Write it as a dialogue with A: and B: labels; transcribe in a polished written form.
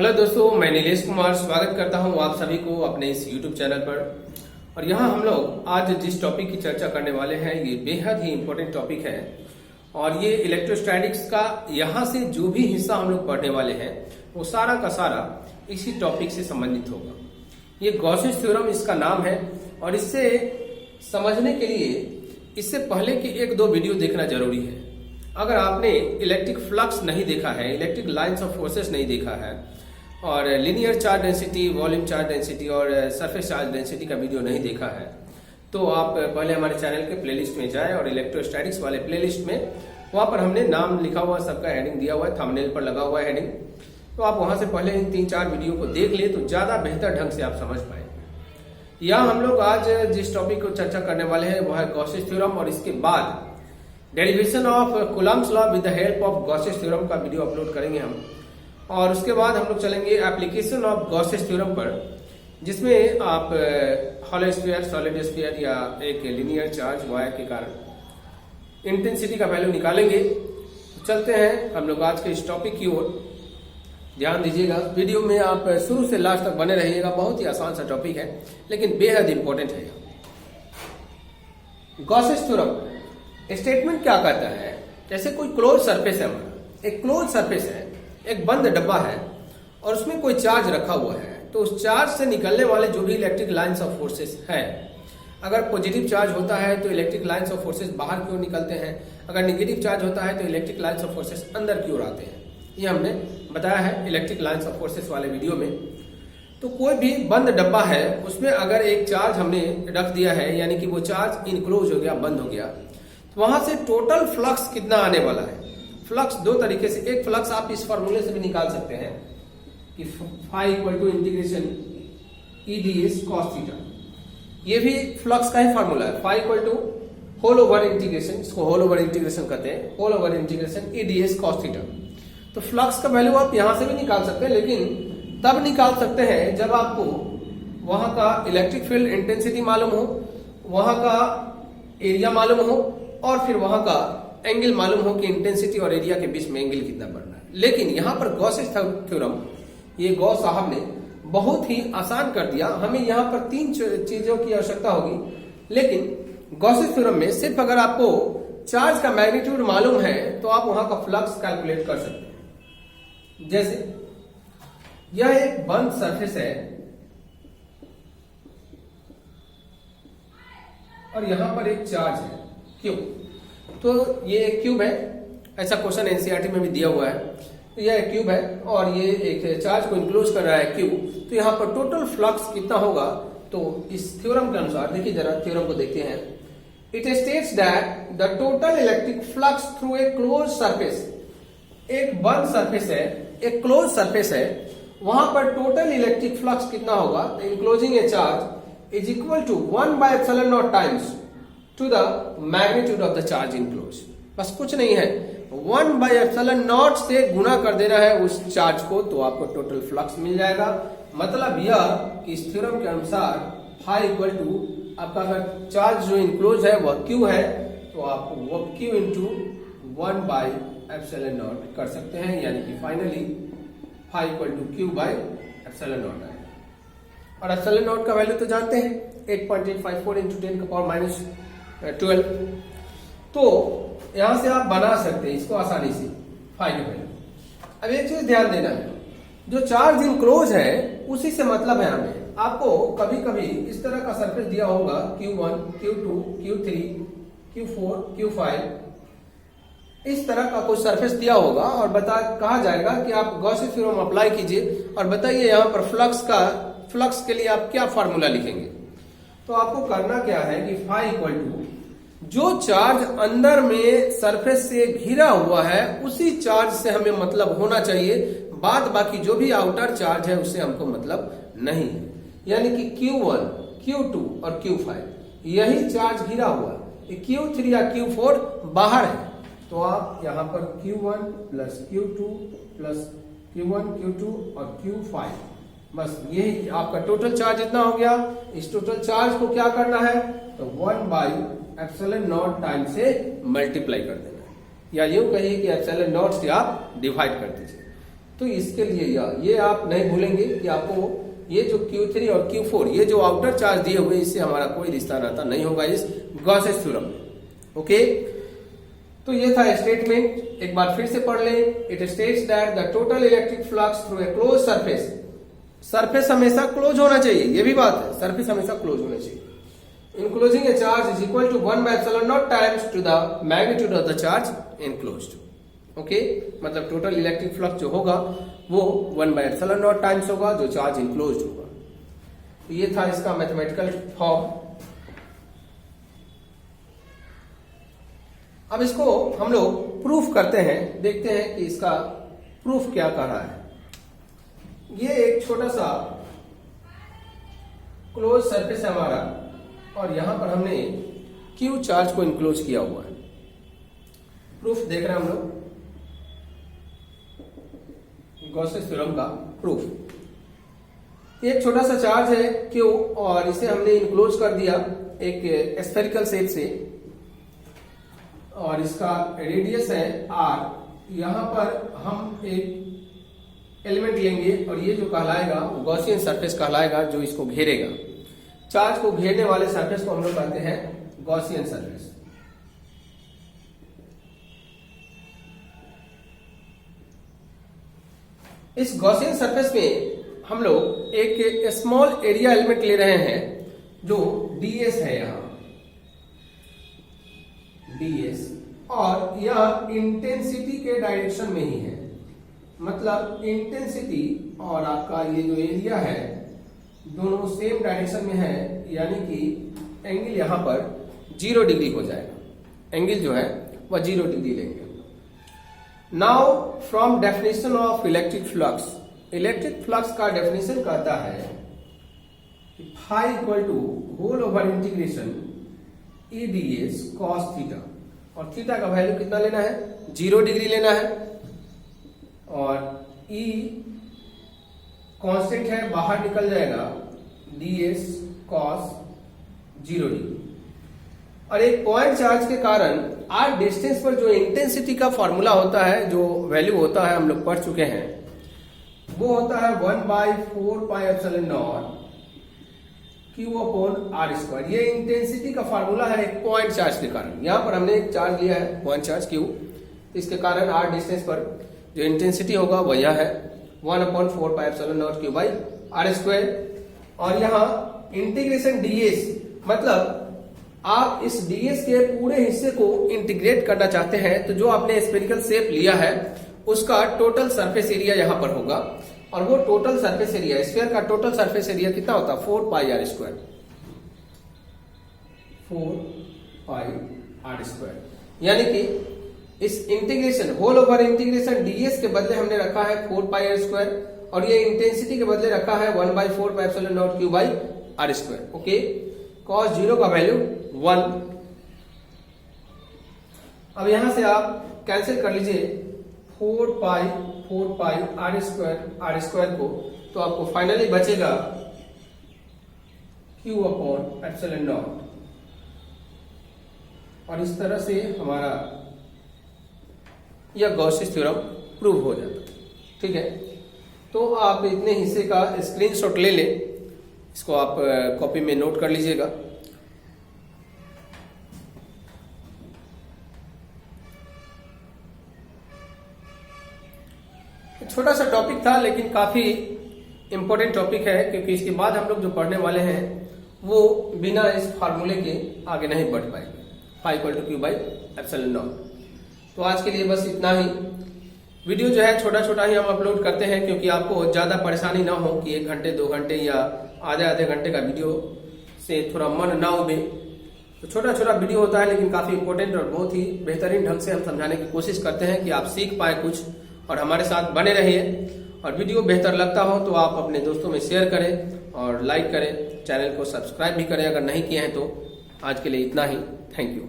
A: Hello दोस्तों, मैं नीलेश कुमार स्वागत करता हूं आप सभी को अपने इस YouTube चैनल पर। और यहां हम लोग आज जिस टॉपिक की चर्चा करने वाले हैं ये बेहद ही इम्पोर्टेंट टॉपिक है। और ये इलेक्ट्रोस्टैटिक्स का यहां से जो भी हिस्सा हम लोग पढ़ने वाले हैं वो सारा का सारा इसी टॉपिक से संबंधित होगा। ये गॉसेस थ्योरम इसका नाम है। और इससे समझने के लिए इससे पहले की एक दो वीडियो देखना जरूरी है। अगर आपने इलेक्ट्रिक फ्लक्स नहीं देखा है, इलेक्ट्रिक लाइंस ऑफ फोर्सेस नहीं देखा है, और linear charge density, volume charge density और सरफेस चार्ज डेंसिटी का वीडियो नहीं देखा है, तो आप पहले हमारे चैनल के प्लेलिस्ट में जाएं और इलेक्ट्रोस्टैटिक्स वाले प्लेलिस्ट में वहां पर हमने नाम लिखा हुआ, सबका हेडिंग दिया हुआ है, थंबनेल पर लगा हुआ है हेडिंग। तो आप वहां से पहले इन 3-4 वीडियो को देख ले तो ज्यादा बेहतर ढंग से आप समझ पाएंगे। यहाँ हम लोग आज जिस टॉपिक को चर्चा करने वाले हैं वो है गॉसेस थ्योरम, और इसके बाद derivation of Coulomb's law with the help of Gauss's theorem का वीडियो अपलोड करेंगे हम। और उसके बाद हम लोग चलेंगे एप्लीकेशन ऑफ गॉसेस थ्योरम पर, जिसमें आप हॉलो स्फीयर, सॉलिड स्फीयर या एक लीनियर चार्ज वायर के कारण इंटेंसिटी का वैल्यू निकालेंगे। तो चलते हैं हम लोग आज के इस टॉपिक की ओर। ध्यान दीजिएगा, वीडियो में आप शुरू से लास्ट तक बने रहिएगा। बहुत ही आसान सा टॉपिक है लेकिन बेहद इंपॉर्टेंट है। गॉसेस थ्योरम स्टेटमेंट क्या करता है, जैसे कोई क्लोज सरफेस है, हमारा एक क्लोज सरफेस है, एक बंद डब्बा है और उसमें कोई चार्ज रखा हुआ है, तो उस चार्ज से निकलने वाले जो भी इलेक्ट्रिक लाइंस ऑफ फोर्सेस है, अगर पॉजिटिव चार्ज होता है तो इलेक्ट्रिक लाइंस ऑफ फोर्सेस बाहर की ओर निकलते हैं, अगर नेगेटिव चार्ज होता है तो इलेक्ट्रिक लाइंस ऑफ फोर्सेस अंदर की ओर आते हैं। ये हमने बताया है इलेक्ट्रिक लाइंस ऑफ फोर्सेस वाले वीडियो में। तो कोई भी बंद डब्बा है, उसमें अगर एक चार्ज हमने रख दिया है, यानी कि वो चार्ज इनक्लोज हो गया, बंद हो गया, तो वहां से टोटल फ्लक्स कितना आने वाला है। फ्लक्स दो तरीके से, एक फ्लक्स आप इस फॉर्मूले से भी निकाल सकते हैं कि phi equal to integration EDS cos theta. ये भी फ्लक्स का ही फॉर्मूला है, phi equal to whole over integration, इसको होल ओवर इंटीग्रेशन कहते हैं, whole over integration EDS cos theta. तो फ्लक्स का वैल्यू आप यहां से भी निकाल सकते हैं, लेकिन तब निकाल सकते हैं जब आपको वहां का इलेक्ट्रिक फील्ड इंटेंसिटी मालूम हो, वहां का एरिया मालूम हो, और फिर वहां का एंगल मालूम हो कि इंटेंसिटी और एरिया के बीच में एंगल कितना बढ़ रहा है। लेकिन यहां पर गॉसेस थ्योरम, ये गॉस साहब ने बहुत ही आसान कर दिया। हमें यहां पर 3 चीजों की आवश्यकता होगी, लेकिन गॉसेस थ्योरम में सिर्फ अगर आपको चार्ज का मैग्नीट्यूड मालूम है तो आप वहां का फ्लक्स कैलकुलेट कर सकते हैं। जैसे यह एक बंद सरफेस है और यहां पर एक चार्ज है क्यू, तो ये एक क्यूब है, ऐसा क्वेश्चन एनसीईआरटी में भी दिया हुआ है। तो यह एक क्यूब है और ये एक चार्ज को इंक्लोज कर रहा है क्यूब, तो यहाँ पर टोटल फ्लक्स कितना होगा। तो इस थ्योरम के अनुसार देखिए, जरा थ्योरम को देखते हैं। It states that the total electric flux through a close surface, एक बंद सरफेस है, एक क्लोज सरफेस है, वहां पर टोटल इलेक्ट्रिक फ्लक्स कितना होगा, enclosing a charge is equal to 1/ε0 times to the magnitude of the charge enclose. बस कुछ नहीं है, 1/ε0 से गुना कर देना है उस चार्ज को, तो आपको टोटल फ्लक्स मिल जाएगा। मतलब यह कि इस थ्योरम के अनुसार फाई इक्वल टू आपका अगर चार्ज जो इनक्लोज है वह क्यू है, तो आप वो क्यू इंटू 1/ε0 कर सकते हैं, यानी कि finally phi equal to q by ε0 आएगा। और ε0 का वैल्यू तो जानते हैं, 8.854 इंटू 10⁻12। तो यहां से आप बना सकते हैं इसको आसानी से, फाइनल वैल्यू। अब एक चीज ध्यान देना है, जो चार्ज इनक्लोज है उसी से मतलब है हमें। आपको कभी कभी इस तरह का सरफेस दिया होगा, Q1, Q2, Q3, Q4, Q5, इस तरह का कुछ सरफेस दिया होगा और कहा जाएगा कि आप गॉसेस थ्योरम अप्लाई कीजिए और बताइए यहाँ पर फ्लक्स के लिए आप क्या फॉर्मूला लिखेंगे। तो आपको करना क्या है कि फाई इक्वल टू जो चार्ज अंदर में सरफेस से घिरा हुआ है उसी चार्ज से हमें मतलब होना चाहिए, बाद बाकी जो भी आउटर चार्ज है उससे हमको मतलब नहीं है। यानी कि Q1, Q2 और Q5 यही चार्ज घिरा हुआ है, Q3 या Q4 बाहर है। तो आप यहां पर Q1 plus Q2 plus Q1, Q2 और Q5, बस यही आपका टोटल चार्ज इतना हो गया। इस टोटल चार्ज को क्या करना है, तो 1/ε0 टाइम से मल्टीप्लाई कर देना है, या यूं कहिए कि ε0 से आप डिवाइड कर दीजिए। तो इसके लिए ये आप नहीं भूलेंगे कि आपको ये जो Q3 और Q4 ये जो आउटर चार्ज दिए हुए इससे हमारा कोई रिश्ता नाता नहीं होगा इस गॉसेस थ्योरम में। ओके, तो ये था स्टेटमेंट, एक बार फिर से पढ़ लें। It states that the total electric flux through a close surface, surface हमेशा क्लोज होना चाहिए, ये भी बात है, सरफेस हमेशा क्लोज होना चाहिए। Enclosing a charge is equal to 1 by epsilon naught times to the magnitude of the charge enclosed. Okay, मतलब टोटल इलेक्ट्रिक फ्लक्स जो होगा वो 1 by epsilon naught टाइम्स होगा जो चार्ज इनक्लोज्ड होगा। तो ये था इसका मैथमेटिकल फॉर्म। अब इसको हम लोग प्रूफ करते हैं, देखते हैं कि इसका प्रूफ क्या कर रहा है। ये एक छोटा सा क्लोज सरफेस है हमारा और यहां पर हमने Q चार्ज को इनक्लोज किया हुआ है। प्रूफ देख रहे हैं हम लोग, गॉसेस थ्योरम का प्रूफ। एक छोटा सा चार्ज है Q और इसे हमने इनक्लोज कर दिया एक स्फेरिकल शेप से और इसका रेडियस है R। यहां पर हम एक एलिमेंट लेंगे और ये जो कहलाएगा वो गॉसियन सरफेस कहलाएगा जो इसको घेरेगा। चार्ज को घेरने वाले सरफेस को हम लोग कहते हैं गॉसियन सरफेस। इस गॉसियन सरफेस में हम लोग एक स्मॉल एरिया एलिमेंट ले रहे हैं जो ds है, यहां ds, और यह इंटेंसिटी के डायरेक्शन में ही है। मतलब इंटेंसिटी और आपका ये जो एरिया है दोनों सेम डायरेक्शन में है, यानी कि एंगल यहां पर 0 डिग्री हो जाएगा। एंगल जो है वह 0 डिग्री लेंगे। Now from definition of electric flux, electric flux का डेफिनेशन कहता है कि phi equal to whole over integration E D S cos theta, और थीटा का वैल्यू कितना लेना है, 0 डिग्री लेना है, और ई कांस्टेंट है बाहर निकल जाएगा, ds cos 0 डिग्री। और एक पॉइंट चार्ज के कारण r डिस्टेंस पर जो इंटेंसिटी का फॉर्मूला होता है, जो वैल्यू होता है हम लोग पढ़ चुके हैं, वो होता है 1 by 4 pi epsilon naught Q upon r square. ये इंटेंसिटी का फॉर्मूला है एक पॉइंट चार्ज के कारण। यहां पर हमने एक चार्ज लिया है पॉइंट चार्ज Q, इसके कारण r डिस्टेंस पर जो इंटेंसिटी होगा वह यह है 1/4 pi epsilon naught Q by r square. और यहाँ इंटीग्रेशन ds, मतलब आप इस ds के पूरे हिस्से को इंटीग्रेट करना चाहते हैं, तो जो आपने स्फेरिकल शेप लिया है उसका टोटल सरफेस एरिया यहाँ पर होगा, और वो टोटल सरफेस एरिया, स्फीयर का टोटल सरफेस एरिया कितना होता है, 4 pi r square, 4 pi r square. यानी कि इस integration whole over integration ds के बदले हमने रखा है 4 pi r स्क्वायर, और ये इंटेंसिटी के बदले रखा है 1/4 pi epsilon naught Q by r square. Okay, cos 0 का वैल्यू 1। अब यहां से आप कैंसिल कर लीजिए 4 pi r स्क्वायर को, तो आपको फाइनली बचेगा Q upon epsilon naught। और इस तरह से हमारा यह गॉसेस थ्योरम प्रूव हो जाता है। ठीक है, तो आप इतने हिस्से का स्क्रीनशॉट ले लें, इसको आप कॉपी में नोट कर लीजिएगा। छोटा सा टॉपिक था लेकिन काफी इंपॉर्टेंट टॉपिक है, क्योंकि इसके बाद हम लोग जो पढ़ने वाले हैं वो बिना इस फार्मूले के आगे नहीं बढ़ पाएंगे, phi equal to Q by epsilon naught। तो आज के लिए बस इतना ही। वीडियो जो है छोटा छोटा ही हम अपलोड करते हैं, क्योंकि आपको ज्यादा परेशानी ना हो कि 1 घंटे 2 घंटे या आधे घंटे का वीडियो से थोड़ा मन ना उबे। तो छोटा छोटा वीडियो होता है लेकिन काफी इंपॉर्टेंट और बहुत ही बेहतरीन ढंग से हम समझाने की कोशिश करते हैं कि आप सीख पाए कुछ, और हमारे साथ बने रहिए। और वीडियो बेहतर लगता हो तो आप अपने दोस्तों में शेयर करें और लाइक करें, चैनल को सब्सक्राइब भी करें अगर नहीं किए हैं तो। आज के लिए इतना ही, थैंक यू।